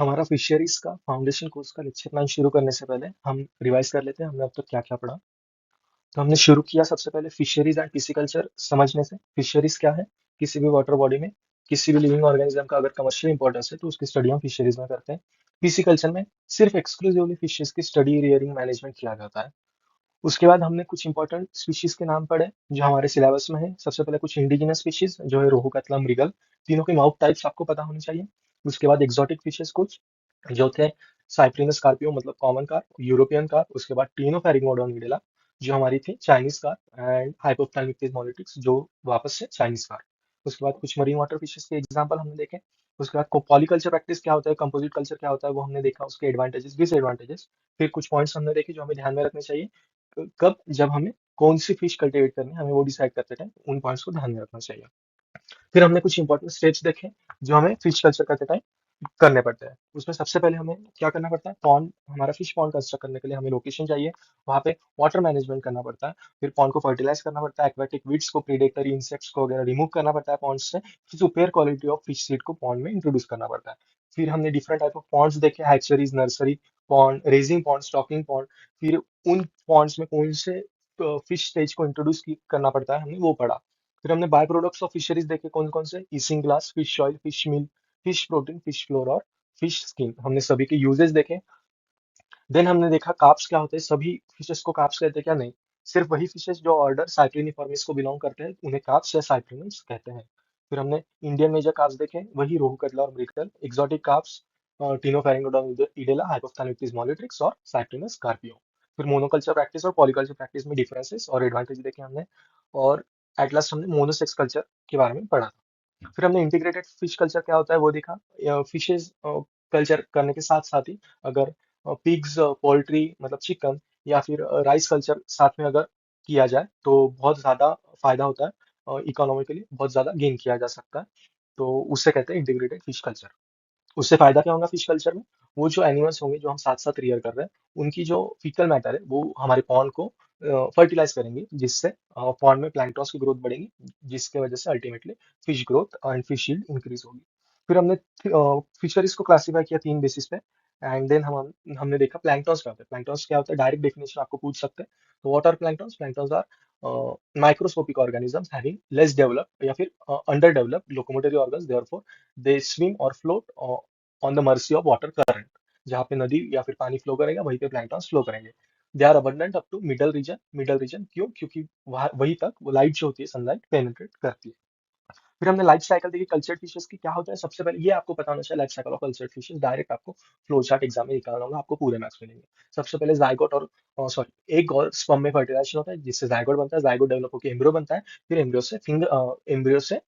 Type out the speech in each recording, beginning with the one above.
हमारा फिशरीज का foundation course का लेक्चर प्लान शुरू करने से पहले हम रिवाइज कर लेते हैं हमने अब तक क्या क्या पढ़ा। तो हमने शुरू किया सबसे पहले फिशरीज एंड पिसिकल्चर समझने से। फिशरीज क्या है? किसी भी वाटर बॉडी में किसी भी लिविंग ऑर्गेनिज्म का अगर कमर्शियल इंपॉर्टेंस है तो उसकी स्टडी हम फिशरीज में करते हैं। पिसिकल्चर में सिर्फ एक्सक्लूसिवली फिशेज की स्टडी, रियरिंग, मैनेजमेंट किया जाता है। उसके बाद हमने कुछ इंपॉर्टेंट स्पीशीज के नाम पढ़े जो हमारे सिलेबस में है। सबसे पहले कुछ इंडिजिनस स्पीशीज जो है रोहू, कतला, मृगल, तीनों के माउथ टाइप्स आपको पता होने चाहिए। उसके बाद एक्सोटिक फिशेस कुछ जो थे, साइप्रिनस कार्पियो मतलब कॉमन कार्प, यूरोपियन कार्प, उसके बाद टीनोफेरिंगोडोन निडेला जो हमारी थी चाइनीज कार्प, एंड हाइपोप्थैलेमिक्टिस मोलिटिक्स जो वापस से चाइनीज कार्प। उसके बाद कुछ मरीन वाटर फिशेस के एग्जांपल हमने देखे। उसके बाद पॉलीकल्चर प्रैक्टिस क्या होता है, कंपोजिट कल्चर क्या होता है वो हमने देखा, उसके एडवांटेजेस डिसएडवांटेजेस। फिर कुछ पॉइंट्स हमने देखे जो हमें ध्यान में रखने चाहिए कब, जब हमें कौन सी फिश कल्टिवेट करनी है हमें वो डिसाइड करते टाइम उन पॉइंट्स को ध्यान में रखना चाहिए। फिर हमने कुछ इंपॉर्टेंट स्टेप्स देखे जो हमें फिश कल्चर करते टाइम करने पड़ते हैं। उसमें सबसे पहले हमें क्या करना पड़ता है, पॉन्ड, हमारा फिश पॉन्ड कंस्ट्रक्ट करने के लिए हमें लोकेशन चाहिए। वहाँ पे वाटर मैनेजमेंट करना पड़ता है। फिर पॉन्ड को फर्टिलाइज करना पड़ता है, एक्वेटिक वीड्स को, प्रीडेटरी इंसेक्ट्स को वगैरह रिमूव करना पड़ता है पॉन्ड से। फिर superior quality of fish seed को पॉन्ड में इंट्रोड्यूस करना पड़ता है। फिर हमने डिफरेंट टाइप ऑफ पॉन्ड्स देखे, hatcheries, nursery pond, raising pond, stocking pond. फिर उन पॉन्ड्स में कौन से फिश स्टेज को इंट्रोड्यूस करना पड़ता है हमने वो पढ़ा। फिर हमने बाय प्रोडक्ट्स ऑफ फिशरीज देखे कौन कौन से, ईसिंग ग्लास, फिश ऑयल, फिश मील, फिश प्रोटीन, फिश फ्लोर और फिश स्किन, हमने सभी के यूजेस देखे। देन हमने देखा कार्प्स क्या होते हैं, सभी फिशेस को कार्प्स कहते हैं क्या? नहीं, सिर्फ वही फिशेस जो ऑर्डर साइक्लिनिफॉर्मिस को बिलोंग करते हैं उन्हें कार्प्स या साइक्लिनिड्स कहते हैं। फिर हमने इंडियन मेजर कार्प्स देखे, वही रोहू, कतला और मृगल। एक्सोटिक कार्प्स टिनोफेरिंगोडोन इडेला, हाइपोप्थैलेमिक्टिस मोलिट्रिक्स और साइक्लिनस कार्पियो। फिर मोनोकल्चर प्रैक्टिस और पॉलीकल्चर प्रैक्टिस में डिफरेंसेस और एडवांटेज देखे हमने। और एट लास्ट हमने मोनोसेक्स कल्चर के बारे में पढ़ा। फिर हमने इंटीग्रेटेड फिश कल्चर क्या होता है वो देखा। फिशेज कल्चर करने के साथ साथ ही अगर पिग्स, पोल्ट्री मतलब चिकन या फिर राइस कल्चर साथ में अगर किया जाए तो बहुत ज्यादा फायदा होता है, इकोनॉमिकली बहुत ज्यादा गेन किया जा सकता है। तो उससे कहते हैं इंटीग्रेटेड फिश कल्चर। उससे फायदा क्या होगा फिश कल्चर में, वो जो एनिमल्स होंगे जो हम साथ साथ रियर कर रहे हैं उनकी जो फीकल मैटर है वो हमारे पॉन्ड को फर्टिलाइज करेंगे, जिससे पॉन्ड में प्लैंक्टन्स की ग्रोथ बढ़ेगी, जिसके वजह से ultimately fish growth and fish yield increase होगी। फिर हमने फिशरीज को क्लासीफाई किया तीन बेसिस पे। एंड देन हमने देखा प्लैंक्टन्स क्या होता है। प्लैंक्टन्स क्या होता है, डायरेक्ट डेफिनेशन आपको पूछ सकते हैं। तो what are planktons? Planktons are microscopic organisms having less developed या फिर under developed locomotory organs, therefore they swim और float on the mercy of water current. जहाँ पे नदी या फिर पानी फ्लो करेगा वहीं पे प्लैंक्टन्स फ्लो करेंगे। They are abundant up to middle region. Middle region क्यों? क्योंकि वहाँ वहीं तक वो लाइट जो होती है सनलाइट पेनिट्रेट करती है। फिर हमने लाइफ साइकिल देखी कल्चर्ड फिशेस की क्या होता है। सबसे पहले ये आपको पता होना चाहिए, life cycle of cultured fishes direct आपको फ्लो चार्ट एग्जाम में निकालना होगा, आपको पूरे मार्क्स मिलेंगे। सबसे पहले जाइगोट और सॉरी एग और स्पर्म में फर्टिलाइजेशन होता है जिससे जाइगोट बनता है, जाइगोट डेवलप होकर एम्ब्रियो बनता है। फिर एम्ब्रियो से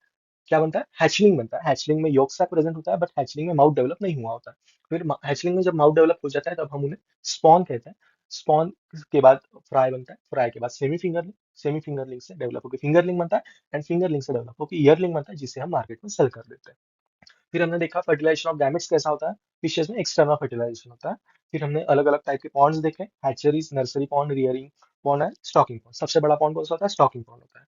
क्या बनता है, हैचलिंग बनता है। हैचलिंग में yolk sac प्रेजेंट होता है बट हैचलिंग में माउथ डेवलप नहीं हुआ होता है। फिर हैचलिंग में जब माउथ डेवलप हो जाता है तब हम उन्हें स्पॉन कहते हैं। स्पॉन के बाद फ्राई बनता है, फ्राई के बाद सेमी फिंगरलिंग, सेमी फिंगरलिंग से डेवलप होकर फिंगरलिंग बनता है, एंड फिंगरलिंग से डेवलप होकर ईयरलिंग बनता है जिसे हम मार्केट में सेल कर देते हैं। फिर हमने देखा फर्टिलाइजेशन ऑफ गैमेट्स कैसा होता है, फिशेस में एक्सटर्नल फर्टिलाइजेशन होता है। फिर हमने अलग अलग टाइप के पॉन्ड्स देखे, hatcheries, nursery pond, rearing pond and stocking pond. सबसे बड़ा पॉन्ड कौन सा होता है? स्टॉकिंग पॉन्ड होता है।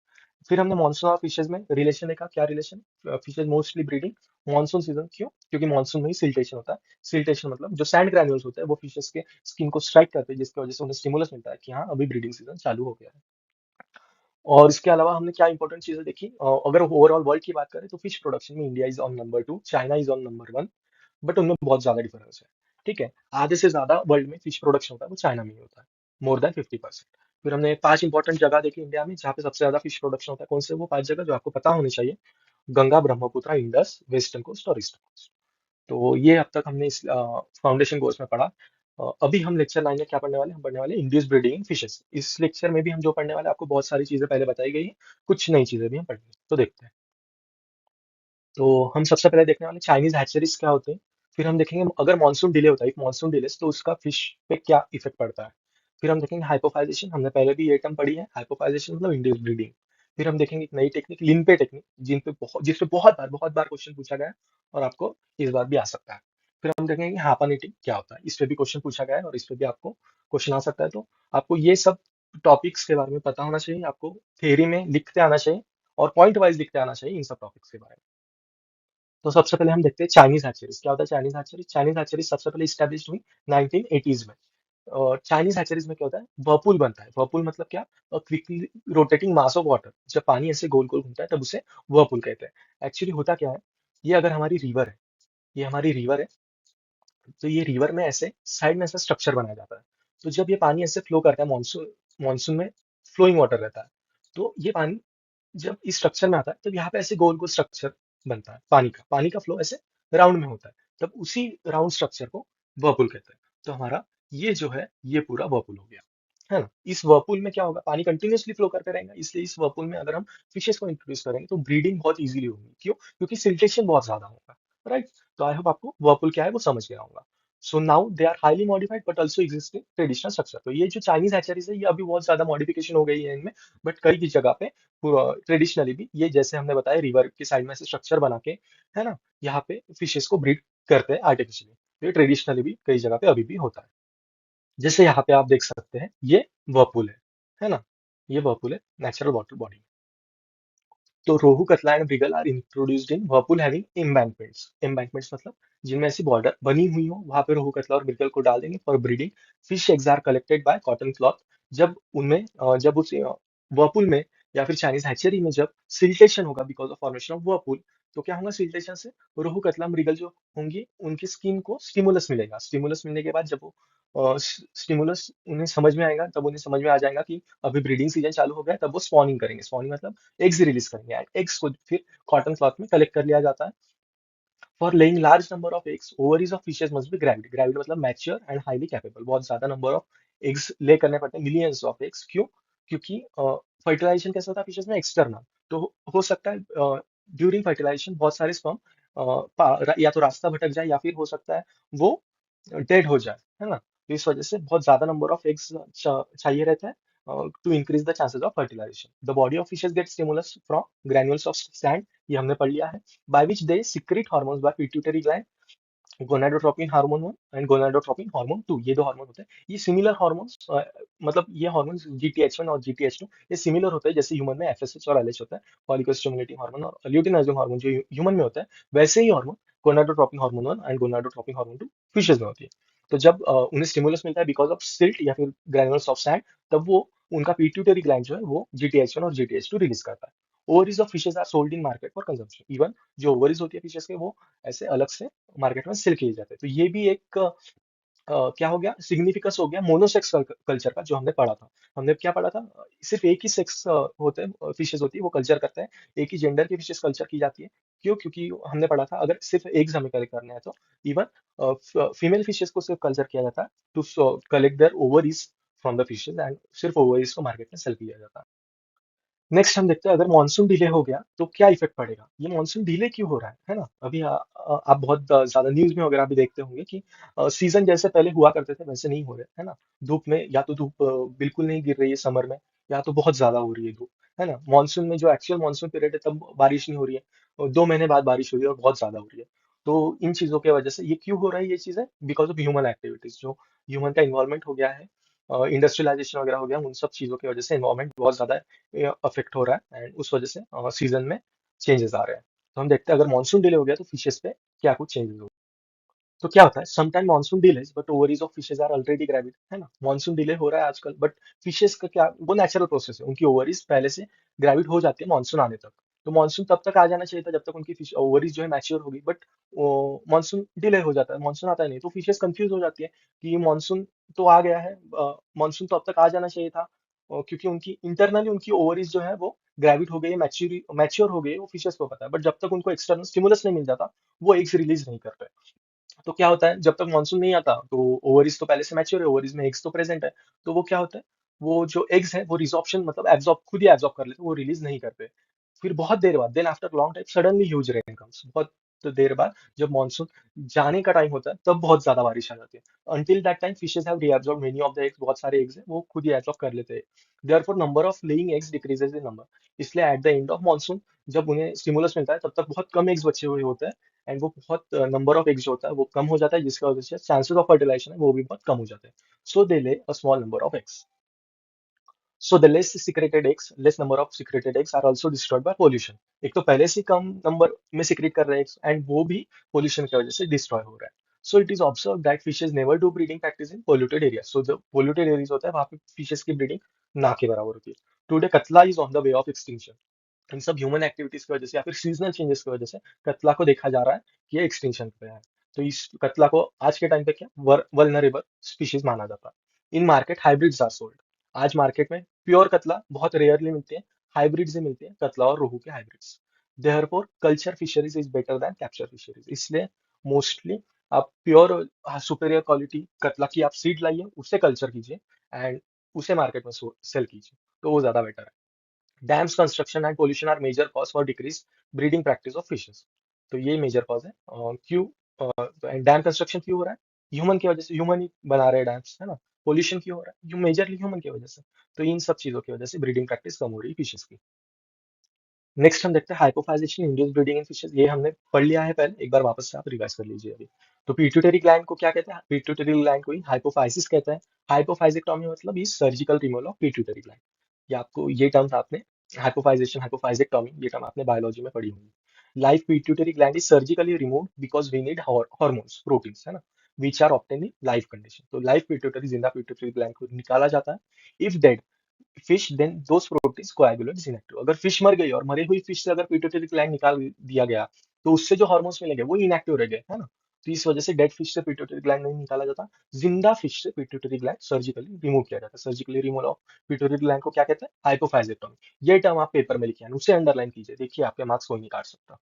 फिर हमने मॉनसून और फिशेज में रिलेशन देखा, क्या relation? Fishes mostly breeding monsoon season, क्यों? क्योंकि मॉनसून में ही सिल्टेशन होता है। सिल्टेशन मतलब जो सैंड ग्रैन्यूल्स होते हैं वो फिशेज के स्किन को स्ट्राइक करते हैं जिसकी वजह से उन्हें स्टिमुलस मिलता है कि हाँ अभी ब्रीडिंग सीजन चालू हो गया है। और इसके अलावा हमने क्या इंपॉर्टेंट चीजें देखी, अगर ओवरऑल वर्ल्ड की बात करें तो फिश प्रोडक्शन में India is on number 2, China is on number 1, but उनमें बहुत ज्यादा डिफरेंस है। ठीक है, आधे से ज्यादा वर्ल्ड में फिश प्रोडक्शन होता है वो चाइना में ही होता है, मोर देन 50%। फिर हमने पांच इंपॉर्टेंट जगह देखी इंडिया में जहाँ पे सबसे ज्यादा फिश प्रोडक्शन होता है। कौन से वो पांच जगह जो आपको पता होनी चाहिए? गंगा, ब्रह्मपुत्र, इंडस, वेस्टर्न कोस्ट और ईस्टर्न कोस्ट। तो ये अब तक हमने इस फाउंडेशन कोर्स में पढ़ा। अभी हम लेक्चर 9 में क्या पढ़ने वाले हैं? हम पढ़ने वाले इंड्यूस ब्रीडिंग इन फिशेस। इस लेक्चर में भी हम जो पढ़ने वाले हैं आपको बहुत सारी चीजें पहले बताई गई हैं, कुछ नई चीजें भी हम पढ़ेंगे, तो देखते हैं। तो हम सबसे पहले देखने वाले चाइनीज हैचरीज क्या होते हैं। फिर हम देखेंगे अगर मानसून डिले होता है, मानसून डिले तो उसका फिश पे क्या इफेक्ट पड़ता है। फिर हम देखेंगे हाइपोफाइजेशन, हमने पहले भी ये टर्म पढ़ी है, हाइपोफाइजेशन मतलब इंड्यूस ब्रीडिंग। फिर हम देखेंगे एक नई टेक्निक, लिनपे टेक्निक, जिस पे बहुत बार क्वेश्चन पूछा गया है और आपको इस बार भी आ सकता है। फिर हम देखेंगे हापा नीटिंग क्या होता है, इस पे भी क्वेश्चन पूछा गया है और इस पे भी आपको क्वेश्चन आ सकता है। तो आपको ये सब टॉपिक्स के बारे में पता होना चाहिए, आपको थ्योरी में लिखते आना चाहिए और पॉइंट वाइज लिखते आना चाहिए इन सब टॉपिक्स के बारे में। तो सबसे पहले हम देखते हैं चाइनीज हैचरीज। क्या होता है चाइनीज हैचरीज? चाइनीज हैचरीज सबसे पहले स्टैब्लिश हुई 1980s में। और चाइनीज हैचरीज में क्या होता है, वर्पूल बनता है। वर्पूल मतलब क्या? Quickly rotating mass of water. जब पानी ऐसे गोल गोल घूमता है तब उसे वर्पूल कहते हैं। एक्चुअली होता क्या है, ये अगर हमारी रिवर है, ये हमारी रिवर है, तो ये रिवर में ऐसे साइड में ऐसा स्ट्रक्चर बनाया जाता है। तो जब ये पानी ऐसे फ्लो करता है, मानसून मानसून में फ्लोइंग वाटर रहता है, तो ये पानी जब इस स्ट्रक्चर में आता है तब यहाँ पे ऐसे गोल गोल स्ट्रक्चर बनता है। पानी का फ्लो ऐसे राउंड में होता है, तब उसी राउंड स्ट्रक्चर को वर्पुल कहते हैं। तो हमारा ये जो है ये पूरा वर्पुल हो गया, है ना। इस वर्पुल में क्या होगा, पानी कंटिन्यूअसली फ्लो करते रहेगा, इसलिए इस वर्पुल में अगर हम फिशेस को इंट्रोड्यूस करेंगे तो ब्रीडिंग बहुत इजीली होगी। क्यों? क्योंकि सिल्टेशन बहुत ज्यादा होगा, राइट। तो आई होप आपको वर्पुल क्या है वो समझ गया होगा। So now they are highly modified but also existing traditional structure. तो ये जो चाइनीज हैचरीज है ये अभी बहुत ज्यादा मॉडिफिकेशन हो गई है इनमें, बट कई की जगह पे ट्रेडिशनली भी ये जैसे हमने बताया रिवर के साइड में से स्ट्रक्चर बना के, है ना, यहाँ पे फिशेस को ब्रीड करते हैं आर्टिफिशियली। तो ये ट्रेडिशनली भी कई जगह पे अभी भी होता है। जैसे यहाँ पे आप देख सकते हैं ये वर्पूल है ना, ये वर्पूल है नेचुरल वाटर बॉडी। तो Rohu, Catla and Mrigal are introduced in whirlpool having embankments. Embankments मतलब जिनमें ऐसी बॉर्डर बनी हुई हो, वहां पे रोहू, कतला और मृगल को डाल देंगे for breeding. Fish eggs are collected by cotton cloth. जब उनमें जब उस वर्पूल में या फिर चाइनीज हैचरी में जब सिल्टेशन होगा because of formation of whirlpool, तो क्या होगा सिल्टेशन से रोहू, कतला, मृगल जो होंगी उनकी स्किन को स्टिमुलस मिलेगा। स्टिमुलस मिलने के बाद जब वो स्टिमुलस उन्हें समझ में आएगा, तब उन्हें समझ में आ जाएगा कि अभी ब्रीडिंग सीजन चालू हो गया है, तब वो स्पॉनिंग करेंगे। स्पॉनिंग मतलब एग्स रिलीज करेंगे, एंड एग्स को फिर कॉटन क्लॉथ में कलेक्ट कर लिया जाता है। For laying large number of eggs ovaries of fishes must be gravid. Gravid मतलब मैच्योर एंड हाईली कैपेबल। बहुत ज्यादा नंबर ऑफ एग्स ले करने पड़ते हैं, मिलियंस ऑफ एग्स। क्यों? क्योंकि फर्टिलाइजेशन कैसा होता है फिशेस में, एक्सटर्नल। तो हो सकता है ड्यूरिंग फर्टिलाइजेशन बहुत सारे स्पर्म या तो रास्ता भटक जाए या फिर हो सकता है वो डेड हो जाए, है ना। तो इस वजह से बहुत ज्यादा नंबर ऑफ एग्स चाहिए रहता है to increase the chances of fertilization. The body of fishes get stimulus from granules of sand, ये हमने पढ़ लिया है, by which they secrete hormones by pituitary gland, gonadotropin hormone 1 and gonadotropin hormone 2। ये दो हार्मोन होते हैं, ये सिमिलर हार्मोन्स, मतलब ये हार्मोन्स जीटीएच1 और जीटीएच2 ये सिमिलर होते हैं। जैसे ह्यूमन में एफएसएच और एलएच होता है, फॉलिकल स्टिमुलेटिंग हार्मोन और ल्यूटिनाइजिंग हार्मोन जो ह्यूमन में होता है, वैसे ही hormone gonadotropin hormone 1 and gonadotropin hormone 2 fishes में होती है। तो जब उन्हें स्टिमुलस मिलता है बिकॉज ऑफ सिल्ट या फिर ग्रैनुलस ऑफ सैंड, तब वो उनका पिट्यूटरी ग्लैंड जो है वो जीटीएच1 और जीटीएच2 रिलीज करता है। Ovaries of fishes are sold in market for consumption. Even जो ओवरीज होती है फिशेज के वो ऐसे अलग से मार्केट में सेल किए जाते हैं। तो ये भी एक क्या हो गया, सिग्निफिकेंस हो गया मोनोसेक्स कल्चर का जो हमने पढ़ा था। हमने क्या पढ़ा था, सिर्फ एक ही सेक्स होते हैं, फिशेज होती है वो कल्चर करते हैं, एक ही जेंडर की फिशेज कल्चर की जाती है। क्यों? क्योंकि हमने पढ़ा था अगर सिर्फ एग्स हमें कलेक्ट करने हैं तो इवन फीमेल फिशेज को सिर्फ कल्चर किया जाता है to collect their ovaries from the fishes, and सिर्फ ओवरीज को मार्केट में सेल किया जाता है। नेक्स्ट हम देखते हैं अगर मानसून डिले हो गया तो क्या इफेक्ट पड़ेगा। ये मानसून डिले क्यों हो रहा है ना। अभी आप बहुत ज्यादा न्यूज में वगैरह भी देखते होंगे कि सीजन जैसे पहले हुआ करते थे वैसे नहीं हो रहे, है ना। धूप में या तो धूप बिल्कुल नहीं गिर रही है समर में, या तो बहुत ज्यादा हो रही है धूप, है ना। मानसून में जो एक्चुअल मानसून पीरियड है तब बारिश नहीं हो रही है, और 2 महीने बाद बारिश हो रही है और बहुत ज्यादा हो रही है। तो इन चीजों की वजह से ये क्यों हो रहा है, ये चीजें बिकॉज ऑफ ह्यूमन एक्टिविटीज, जो ह्यूमन का इन्वॉल्वमेंट हो गया है, इंडस्ट्रियलाइजेशन वगैरह हो गया, उन सब चीजों की वजह से एनवायरमेंट बहुत ज्यादा अफेक्ट हो रहा है, एंड उस वजह से सीजन में चेंजेस आ रहे हैं। तो हम देखते हैं अगर मानसून डिले हो गया तो फिशेस पे क्या कुछ चेंजेस हो। तो क्या होता है, sometime monsoon delays but ovaries of fishes are already gravid, है ना। मानसून डिले हो रहा है आजकल, बट फिशेस का क्या, वो नेचुरल प्रोसेस है, उनकी ओवरीज पहले से ग्रेविड हो जाती है मानसून आने तक। तो मानसून तब तक आ जाना चाहिए था जब तक उनकी फिश ओवरीज जो है मैच्योर होगी, बट मानसून डिले हो जाता है, मानसून आता है नहीं, तो फिशेस कंफ्यूज हो जाती है कि मानसून तो आ गया है, मानसून तो अब तक आ जाना चाहिए था। क्योंकि उनकी इंटरनली उनकी ओवरीज जो है वो ग्रेविड हो गई, मैच्योर हो गई, वो फिशेस को पता है, बट जब तक उनको एक्सटर्नल स्टिमुलस नहीं मिल जाता वो एग्स रिलीज नहीं करते। तो क्या होता है, जब तक मानसून नहीं आता तो ओवरीज तो पहले से मैच्योर है, ओवरीज में एग्स तो प्रेजेंट है, तो वो क्या होता है, वो जो एग्स है वो रिजॉर्प्शन मतलब एब्जॉर्ब खुद ही एब्जॉर्ब कर लेते हैं, वो रिलीज नहीं करते। फिर बहुत देर बाद, then after long time suddenly huge rain comes, बहुत देर बाद जब मानसून जाने का टाइम होता है तब बहुत ज्यादा बारिश आ जाती है। Until that time fishes have reabsorb many of the eggs, बहुत सारे एग्स हैं वो खुद ही एब्सॉर्ब कर लेते हैं। Therefore number of laying eggs decreases in number. इसलिए at the end of monsoon जब उन्हें स्टिमुलस मिलता है तब तक बहुत कम एग्स बचे हुए होते हैं, एंड वो बहुत नंबर ऑफ एग्स जो होता है वो कम हो जाता है, जिसकी वजह से चांसेस ऑफ फर्टिलाइजेशन है वो भी बहुत कम हो जाते हैं। So they lay a small number of eggs. So the less secreted eggs, less number of secreted eggs are also destroyed by pollution. एक तो पहले से कम नंबर में सिक्रेट कर रहे हैं एंड वो भी पॉल्यूशन की वजह से डिस्ट्रॉय हो रहा है। So it is observe that fishes never do breeding practice in polluted area. So जो पोल्यूटेड एरियाज होता है वहां पे फिशेज की ब्रीडिंग ना के बराबर होती है। Today Catla is on the way of extinction. इन सब ह्यूमन एक्टिविटीज की वजह से या फिर सीजनल चेंजेस की वजह से कतला को देखा जा रहा है कि ये एक्सटिंक्शन पे है। तो इस कतला को आज के टाइम पे क्या वल्नरेबल स्पीशीज माना जाता है। In market hybrids are sold. आज मार्केट में प्योर कतला बहुत रेयरली मिलते हैं, हाइब्रिड से मिलते हैं, कतला और रोहू के hybrids. Therefore culture fisheries is better than capture fisheries. इसलिए मोस्टली आप प्योर सुपेरियर क्वालिटी कतला की आप सीड लाइए, उससे कल्चर कीजिए एंड उसे मार्केट में सेल कीजिए, तो वो ज्यादा बेटर है। Dams construction and pollution are major cause for decrease breeding practice of fishes. तो ये मेजर कॉज है। क्यों डैम कंस्ट्रक्शन क्यों हो रहा है? ह्यूमन की वजह से, ह्यूमन ही बना रहे हैं डैम्स, है ना। पोल्यूशन क्यों हो रहा है? मेजरली ह्यूमन की वजह से। तो इन सब चीजों की वजह से ब्रीडिंग प्रैक्टिस कम हो रही है फिशेस की। नेक्स्ट हम देखते हैं हाइपोफाइजेशन इंड्यूस्ड ब्रीडिंग इन फिशेस। ये हमने पढ़ लिया है पहले, एक बार वापस से आप रिवाइज कर लीजिए अभी। तो पिट्यूटरी ग्लैंड को क्या कहते हैं? पिट्यूटरी ग्लैंड को ही हाइपोफाइसिस कहते हैं। हाइपोफाइजेक्टोमी मतलब is surgical removal of pituitary gland. ये आपको ये टर्म्स आपने हाइपोफाइजेशन, हाइपोफाइजेक्टोमी, ये टर्म आपने बायोलॉजी में पढ़ी होंगी। Life pituitary gland is surgically removed because we need hormones, proteins, है ना, which are obtain in life condition. तो लाइफ पिट्यूटरी, जिंदा पिट्यूटरी ग्लैंड को निकाला जाता है। If dead fish then those proteins coagulates inactive. अगर फिश मर गई और मरी हुई फिश से अगर पिट्यूटरी ग्लैंड निकाल दिया गया, तो उससे जो हार्मोन्स मिलेंगे वो इनएक्टिव रह गए, है ना। तो इस वजह से डेड फिश से पिट्यूटरी ग्लैंड नहीं निकाला जाता। जिंदा फिश से पिट्यूटरी ग्लैंड सर्जिकली रिमूव किया जाता है। Surgically remove of pituitary gland को क्या कहते हैं? हाइपोफाइजेक्टोमी। ये टर्म आप पेपर में लिखे हैं, उसे अंडरलाइन कीजिए, देखिए आपके मार्क्स कोई नहीं काट सकता।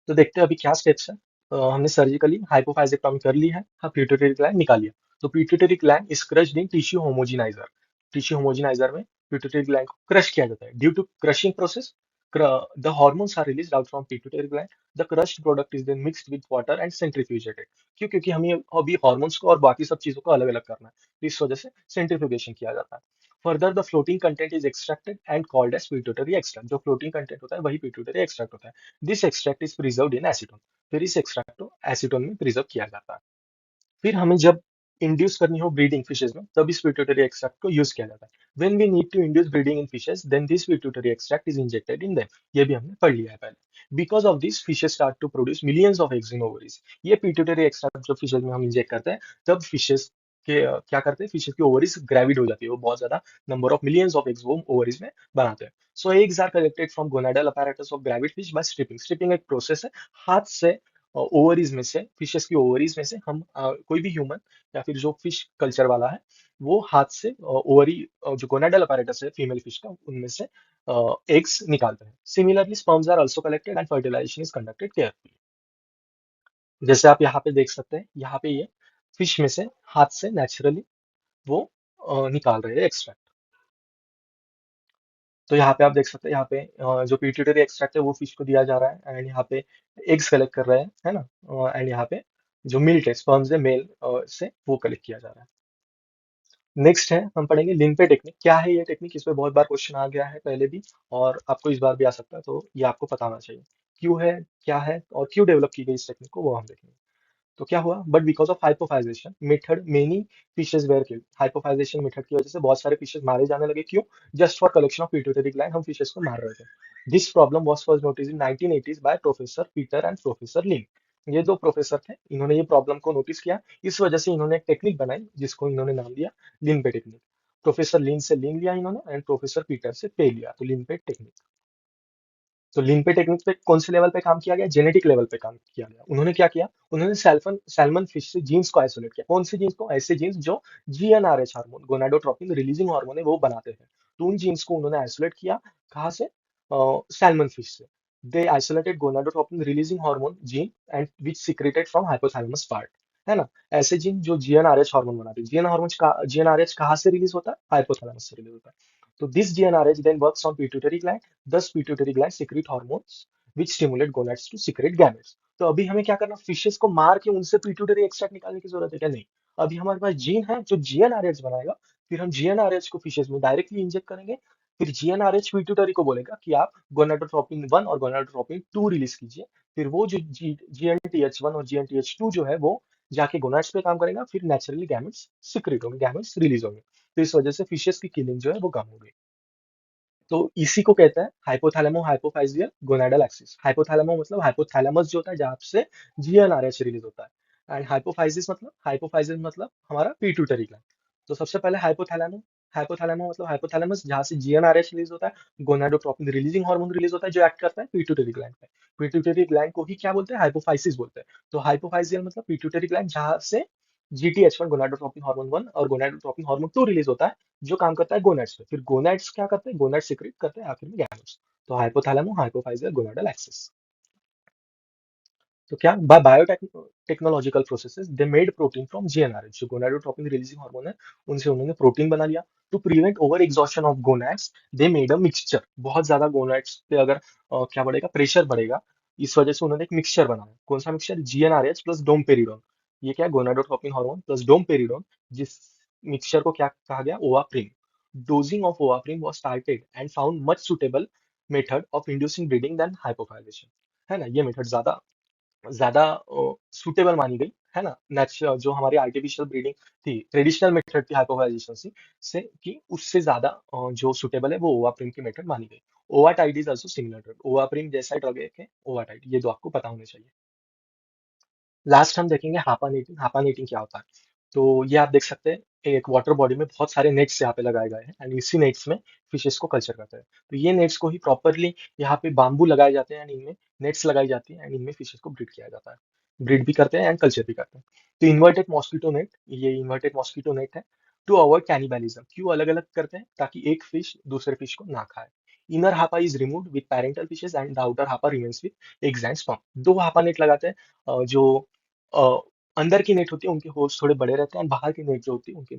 तो देखते हैं अभी क्या स्टेप्स है। हमने सर्जिकली हाइपोफाइजेक्टोमी कर ली है, हाँ, पिट्यूटरी ग्लैंड निकाल लिया। तो pituitary gland is crushed in tissue homogenizer. Tissue homogenizer में पिट्यूटरी ग्लैंड को क्रश किया जाता है। Due to crushing process the hormones are released out from pituitary gland. The crushed product is then mixed with water and centrifugated. क्यों? क्योंकि हमें अभी hormones को और बाकी सब चीजों को अलग अलग करना है, तो इस वजह से सेंट्रीफ्यूगेशन किया जाता है। Further the floating content is extracted and called as pituitary extract. जो फ्लोटिंग कंटेंट होता है वही पिट्यूटरी एक्सट्रैक्ट होता है। This extract is preserved in acetone. फिर इस एक्सट्रैक्ट को एसीटोन में प्रिजर्व किया जाता है। फिर हमें जब इंड्यूस करनी हो ब्रीडिंग फिशेज में, तब इस पिट्यूटरी एक्सट्रैक्ट को यूज किया जाता है। When we need to induce breeding in fishes then this pituitary extract is injected in them. ये भी हमने पढ़ लिया है पहले। Because of this fishes start to produce millions of eggs in ovaries. ये पिट्यूटरी एक्सट्रैक्ट जो फिशेज में हम इंजेक्ट करते हैं, तब फिशेज के क्या करते हैं, फिशेज की ओवरीज ग्रेविड हो जाती है, वो बहुत ज्यादा number of millions of eggs वो ओवरीज में बनाते हैं। So eggs are collected from gonadal apparatus of gravid fish by stripping. Stripping एक प्रोसेस है, हाथ से ओवरीज में से, फिशेस की ओवरीज में से हम कोई भी ह्यूमन या फिर जो फिश कल्चर वाला है, वो हाथ से ओवरी, जो गोनाडल अपैरेटस है फीमेल फिश का, उनमें से एग्स निकालते हैं। Similarly sperms are also collected and fertilization is conducted carefully. जैसे आप यहाँ पे देख सकते हैं, यहाँ पे ये फिश में से हाथ से नेचुरली वो निकाल रहे हैं एक्सट्रैक्ट। तो यहाँ पे आप देख सकते हैं, यहाँ पे जो पिट्यूटरी एक्सट्रैक्ट है वो फिश को दिया जा रहा है एंड यहाँ पे एग्स कलेक्ट कर रहे हैं, है ना। एंड यहाँ पे जो मिल्क है, स्पर्म्स है मेल से, वो कलेक्ट किया जा रहा है। नेक्स्ट है, हम पढ़ेंगे लिम्पे टेक्निक। क्या है ये टेक्निक? इस पे बहुत बार क्वेश्चन आ गया है पहले भी, और आपको इस बार भी आ सकता है, तो ये आपको पता होना चाहिए। क्यों है, क्या है और क्यों डेवलप की गई इस टेक्निक को, वो हम देखेंगे। तो क्या हुआ, but because of hypophysation method many fishes were killed. Hypophysation method की वजह से बहुत सारे फिशेज मारे जाने लगे। क्यों? Just for collection of pituitary gland हम फिशेज को मार रहे थे। This problem was first notice in 1980s by professor Peter and professor Lin. ये दो प्रोफेसर थे, इन्होंने ये प्रॉब्लम को नोटिस किया। इस वजह से इन्होंने एक टेक्निक बनाई जिसको इन्होंने नाम दिया लिम्पे टेक्निक। प्रोफेसर लिन से लिन लिया इन्होंने एंड प्रोफेसर पीटर से पे लिया, तो लिम्पे टेक्निक। तो लिम्पे टेक्निक पे कौन से लेवल पे काम किया गया? जेनेटिक लेवल पे काम किया गया। उन्होंने क्या किया, उन्होंने सैल्मन फिश से जीन्स को आइसोलेट किया। कौन से जीन्स को? ऐसे जीन्स जो GnRH hormone, gonadotropin releasing hormone है, वो बनाते हैं। तो उन जीन्स को उन्होंने आइसोलेट किया। कहाँ से? सैल्मन फिश से। They isolated gonadotropin releasing hormone gene and which secreted from hypothalamus part, है ना। ऐसे जीन जो जीएनआरएच हार्मोन बनाते हैं। जीएनआरएच कहाँ से रिलीज होता है? हाइपोथैलेमस से रिलीज होता है। तो this GnRH then works on pituitary gland. Thus, pituitary gland secrete hormones which stimulate gonads to secrete gametes. तो अभी हमें क्या करना, फिशेस को मार के उनसे पिट्यूटरी एक्सट्रैक्ट निकालने की जरूरत है क्या? नहीं। अभी हमारे पास जीन है जो जीएनआरएच बनाएगा। फिर हम जीएनआरएच को फिशेस में डायरेक्टली इंजेक्ट करेंगे। फिर जीएनआरएच पिट्यूटरी को बोलेगा कि आप गोनाडोट्रोपिन 1 और गोनाडोट्रोपिन 2 रिलीज कीजिए। फिर वो जो जीएनटीएच 1 और जीएनटीएच 2 जो है वो जाके गोनाड्स पे काम करेगा। फिर नेचुरली गैमेट्स सिक्रेट होंगे, गैमेट्स रिलीज होंगे। तो इस वजह से फिशेस की किलिंग जो है वो कम हो गई। तो इसी को कहते हैं हाइपोथैलेमो हाइपोफाइजियल गोनाडल एक्सिस। हाइपोथैलेमो मतलब हाइपोथैलेमस जो होता है जहाँ से जीएनआरएच रिलीज होता है, एंड हाइपोफाइजिस मतलब हमारा पीट्यूटरी ग्लैंड। तो सबसे पहले हाइपोथैलेमो। हाइपोथैलेमो मतलब हाइपोथैलेमस जहाँ से जीएनआरएच रिलीज होता है, गोनाडोट्रोपिन रिलीजिंग हार्मोन रिलीज होता है जो एक्ट करता है पीट्यूटरी ग्लैंड पे। पीट्यूटरी ग्लैंड को ही क्या बोलते हैं, हाइपोफाइसिस बोलते हैं। तो हाइपोफाइजियल मतलब पीट्यूटरी ग्लैंड जहाँ से जीटीएच1 गोनाडोट्रोपिन हार्मोन 1 और गोनाडोट्रोपिन हार्मोन 2 रिलीज होता है, जो काम करता है गोनाड्स पे। फिर गोनाड्स क्या करते हैं, गोनाड्स सिक्रेट करते हैं आखिर में गैमेट्स। तो हाइपोथैलेमो हाइपोफाइजियल गोनाडल एक्सिस। तो क्या by biotechnological processes they made protein from GnRH, जो गोनाडोट्रोपिन रिलीजिंग हार्मोन है उनसे उन्होंने प्रोटीन बना लिया। To prevent over exhaustion of gonads they made a mixture. बहुत ज्यादा गोनाड्स पे अगर क्या बढ़ेगा, प्रेशर बढ़ेगा, इस वजह से उन्होंने एक मिक्सचर बनाया। कौन सा मिक्सचर, जीएनआरएच प्लस डोमपेरिडोन। ये क्या है, गोनाडोट्रोपिन हार्मोन प्लस डोमपेरिडोन। जिस मिक्सचर को क्या कहा गया, Ovaprim. Dosing of Ovaprim was started and found much suitable method of inducing breeding than hypothylation। है ना, ये मेथड ज्यादा ज्यादा सुटेबल मानी गई, है ना, नेचुरल जो हमारी आर्टिफिशियल ब्रीडिंग थी, ट्रेडिशनल मेथड थी हाइपोथाइजेशन से कि उससे ज्यादा जो सुटेबल है वो ओवाप्रिम की मेथड मानी गई। ओवाटाइड इज आल्सो सिमिलर ड्रग, ओवाप्रिम जैसा ड्रग है ओवाटाइड, ये दो आपको पता होने चाहिए। लास्ट हम देखेंगे हापानेटिंग। हापानेटिंग क्या होता है, तो ये आप देख सकते हैं एक वाटर बॉडी में बहुत सारे नेट्स यहाँ पे लगाए गए हैं, एंड इसी नेट्स में फिशेस को कल्चर करते हैं। तो ये नेट्स को ही प्रॉपरली यहाँ पे बाम्बू लगाए जाते हैं एंड इनमें नेट्स लगाई जाती है, एंड इनमें फिशेस को ब्रीड किया जाता है। ब्रीड भी करते हैं एंड कल्चर भी करते हैं। तो इन्वर्टेड मॉस्किटो नेट, ये इन्वर्टेड मॉस्किटो नेट है टू अवॉइड कैनिबलिज्म। क्यों अलग अलग करते हैं, ताकि एक फिश दूसरे फिश को ना खाए। Inner Hapa is removed with parental fishes and the outer Hapa remains with eggs and sperm. दो हापा नेट लगाते हैं। जो अ, अंदर की नेट होती है उनके होल्स थोड़े बड़े रहते हैं, और बाहर की नेट जो होती है उनके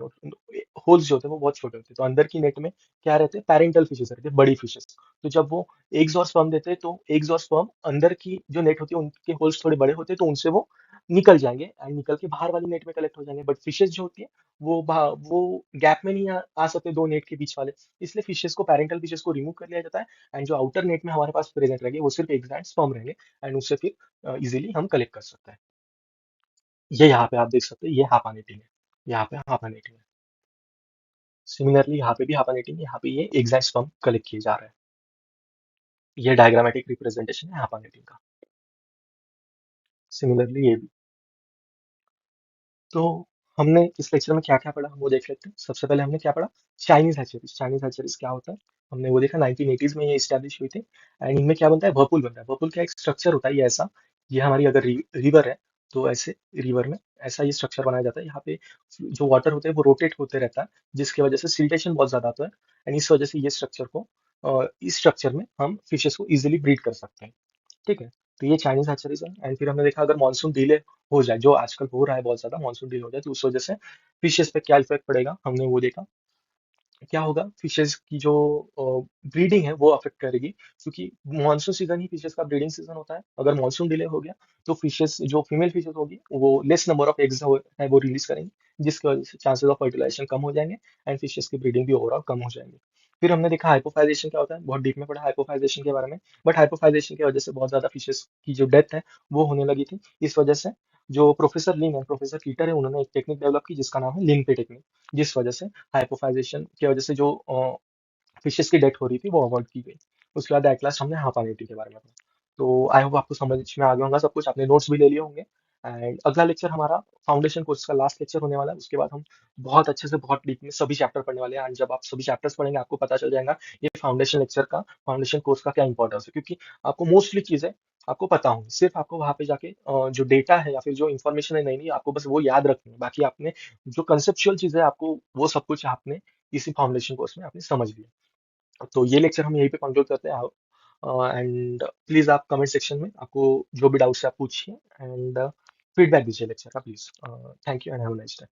होल्स जो होते हैं वो बहुत छोटे होते हैं। तो अंदर की नेट में क्या रहते हैं, पेरेंटल फिशेस रहते हैं, बड़ी फिशेस। तो जब वो एग्स और स्पर्म देते हैं तो एग्स और स्पर्म अंदर की जो नेट होती है उनके होल्स थोड़े बड़े होते हैं, तो उनसे वो निकल जाएंगे एंड निकल के बाहर वाली नेट में कलेक्ट हो जाएंगे। बट फिशेस जो होती है वो गैप में नहीं आ सकते दो नेट के बीच वाले, इसलिए फिशेस को, पेरेंटल फिशेस को रिमूव कर लिया जाता है, एंड जो आउटर नेट में हमारे पास प्रेजेंट रहेंगे वो सिर्फ एग्स एंड स्पर्म रहेंगे, एंड उससे फिर इजिली हम कलेक्ट कर सकते हैं। ये यहाँ पे आप देख सकते हैं, ये हापानेटिंग है, यहाँ पे हापानेटिंग है। सिमिलरली यहाँ पे भी हापानेटिंग है, यहाँ पे ये एग्जैक्ट स्पर्म कलेक्ट किए जा रहे हैं। ये डायग्रामेटिक रिप्रेजेंटेशन है हापानेटिंग का। सिमिलरली ये भी। तो हमने इस लेक्चर में क्या क्या पढ़ा हम वो देख लेते हैं। सबसे पहले हमने क्या पढ़ा, चाइनीज हैचरीज। चाइनीज हैचरीज क्या होता है, हमने वो देखा 1980s में ये स्टैब्लिश हुई थी। एंड इनमें क्या बनता है, वर्पूल बनता है। वर्पूल का एक स्ट्रक्चर होता है ये ऐसा, ये हमारी अगर रिवर है तो ऐसे रिवर में ऐसा ये स्ट्रक्चर बनाया जाता है। यहाँ पे जो वाटर होते हैं वो रोटेट होते रहता है, जिसकी वजह से सिल्टेशन बहुत ज्यादा आता है, एंड इस वजह से ये स्ट्रक्चर को इस स्ट्रक्चर में हम फिशेस को इजिली ब्रीड कर सकते हैं। ठीक है, तो ये चाइनीज हैचरीज है। एंड फिर हमने देखा अगर मानसून डिले हो जाए, जो आजकल हो रहा है बहुत ज्यादा, मानसून डिले हो जाए तो उस वजह से फिशेस पे क्या इफेक्ट पड़ेगा, हमने वो देखा। क्या होगा, फिशेस की जो ब्रीडिंग है वो अफेक्ट करेगी, क्योंकि मानसून सीजन ही फिशेस का ब्रीडिंग सीजन होता है। अगर मानसून डिले हो गया तो फिशेस, जो फीमेल फिशेस होगी वो लेस नंबर ऑफ एग्स है वो रिलीज करेंगी, जिसकी वजह से चांसेस ऑफ फर्टिलाइजेशन कम हो जाएंगे, एंड फिशेस की ब्रीडिंग भी ओवरऑल कम हो जाएंगी। फिर हमने देखा हाइपोफाइजेशन क्या होता है, बहुत डीप में पढ़ा हाइपोफाइजेशन के बारे में। बट हाइपोफाइजेशन की वजह से बहुत ज्यादा फिशेस की जो डेथ है वो होने लगी थी। इस वजह से जो प्रोफेसर लिन है, प्रोफेसर कीटर है, उन्होंने एक टेक्निक डेवलप की जिसका नाम है लिन पे टेक्निक, जिस वजह से हाइपोफाइजेशन की वजह से जो फिशेस की डेथ हो रही थी वो अवॉइड की गई। उसके बाद एट लास्ट हमने हापानिटी के बारे में पढ़ा। तो आई होप आपको समझ में आ गया होगा सब कुछ, आपने नोट्स भी ले लिए होंगे। एंड अगला लेक्चर हमारा फाउंडेशन कोर्स का लास्ट लेक्चर होने वाला है। उसके बाद हम बहुत अच्छे से, बहुत डीप में सभी चैप्टर पढ़ने वाले हैं, एंड जब आप सभी चैप्टर्स पढ़ेंगे आपको पता चल जाएगा ये फाउंडेशन लेक्चर का, फाउंडेशन कोर्स का क्या इंपॉर्टेंस है। क्योंकि आपको मोस्टली चीजें आपको पता होंगी, सिर्फ आपको वहां पे जाके जो डेटा है या फिर जो इन्फॉर्मेशन है नई नई, आपको बस वो याद रखनी है। बाकी आपने जो कंसेप्चुअल चीजें आपको, वो सब कुछ आपने इसी फाउंडेशन कोर्स में आपने समझ लिया। तो ये लेक्चर हम यहीं पे कंक्लूड करते हैं। एंड प्लीज आप कमेंट सेक्शन में आपको जो भी डाउट्स है आप पूछिए, एंड फीडबैक दीजिए लेक्चर का please. Thank you and have a nice day.